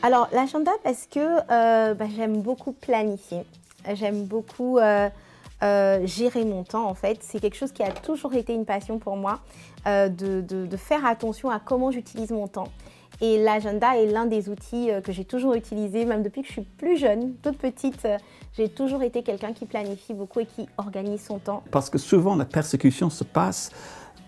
Alors, l'agenda, parce que j'aime beaucoup planifier. J'aime beaucoup gérer mon temps, en fait. C'est quelque chose qui a toujours été une passion pour moi, de faire attention à comment j'utilise mon temps. Et l'agenda est l'un des outils que j'ai toujours utilisé, même depuis que je suis plus jeune, toute petite. J'ai toujours été quelqu'un qui planifie beaucoup et qui organise son temps. Parce que souvent, la persécution se passe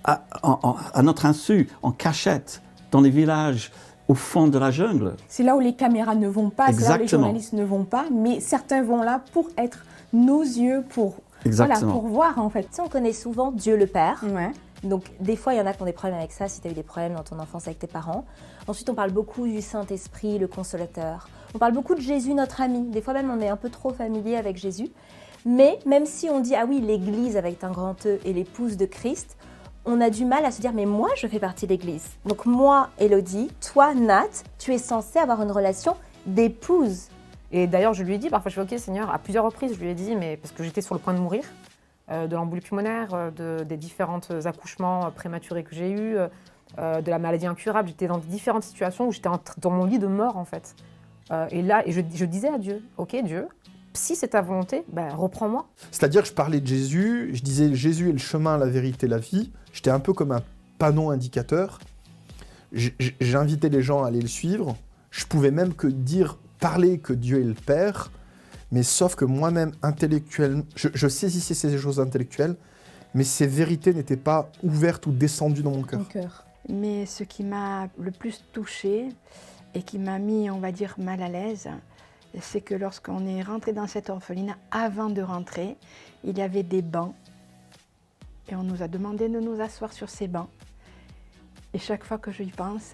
à notre insu, en cachette, dans les villages, au fond de la jungle. C'est là où les caméras ne vont pas, c'est là où les journalistes ne vont pas, mais certains vont là pour être nos yeux, pour voir en fait. Tu sais, on connaît souvent Dieu le Père. Ouais. Donc des fois, il y en a qui ont des problèmes avec ça, si tu as eu des problèmes dans ton enfance avec tes parents. Ensuite, on parle beaucoup du Saint-Esprit, le Consolateur. On parle beaucoup de Jésus, notre ami. Des fois même, on est un peu trop familier avec Jésus. Mais même si on dit, ah oui, l'Église avec un grand E et l'épouse de Christ, on a du mal à se dire, mais moi, je fais partie de l'Église. Donc moi, Élodie, toi, Nat, tu es censée avoir une relation d'épouse. Et d'ailleurs, je lui ai dit, parfois je fais, ok Seigneur, à plusieurs reprises, je lui ai dit, mais parce que j'étais sur le point de mourir, de l'embolie pulmonaire, des différents accouchements prématurés que j'ai eus, de la maladie incurable. J'étais dans différentes situations où j'étais dans mon lit de mort, en fait. Et là, je disais à Dieu, ok Dieu, si c'est ta volonté, reprends-moi. C'est-à-dire que je parlais de Jésus, je disais Jésus est le chemin, la vérité, la vie. J'étais un peu comme un panneau indicateur. J'invitais les gens à aller le suivre. Je pouvais même parler que Dieu est le Père, mais sauf que moi-même, intellectuellement, je saisissais ces choses intellectuelles, mais ces vérités n'étaient pas ouvertes ou descendues dans mon cœur. Mais ce qui m'a le plus touchée et qui m'a mis, on va dire, mal à l'aise, c'est que lorsqu'on est rentré dans cette orphelinat, avant de rentrer, il y avait des bancs et on nous a demandé de nous asseoir sur ces bancs. Et chaque fois que j'y pense,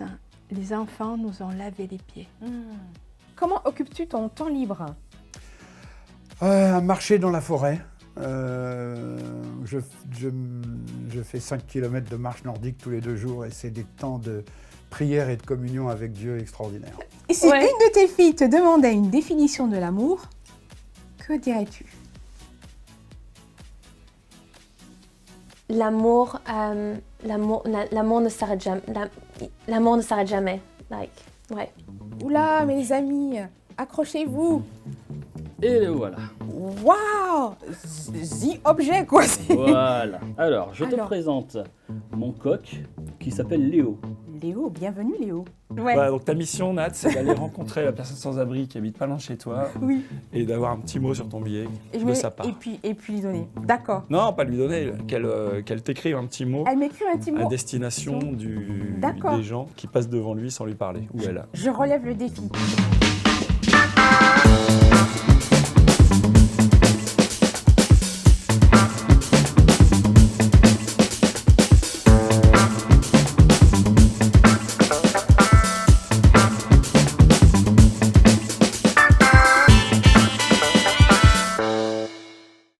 les enfants nous ont lavé les pieds. Comment occupes-tu ton temps libre ? À marcher dans la forêt. Je fais 5 km de marche nordique tous les 2 jours et c'est des temps de prière et de communion avec Dieu extraordinaires. Et si une de tes filles te demandait une définition de l'amour, que dirais-tu ? L'amour ne s'arrête jamais. L'amour ne s'arrête jamais. Ouais. Oula, mais les amis, accrochez-vous. Et le voilà. Waouh, the objet quoi. Voilà. Alors, je te présente mon coq qui s'appelle Léo. Léo, bienvenue Léo. Ouais. Donc ta mission, Nat, c'est d'aller rencontrer la personne sans abri qui habite pas loin de chez toi. Oui. Et d'avoir un petit mot sur ton billet de sa part. Et puis lui donner. D'accord. Non, pas lui donner, qu'elle t'écrive un petit mot. Elle m'écrit un petit mot. À destination des gens qui passent devant lui sans lui parler. Ou elle. Je relève le défi.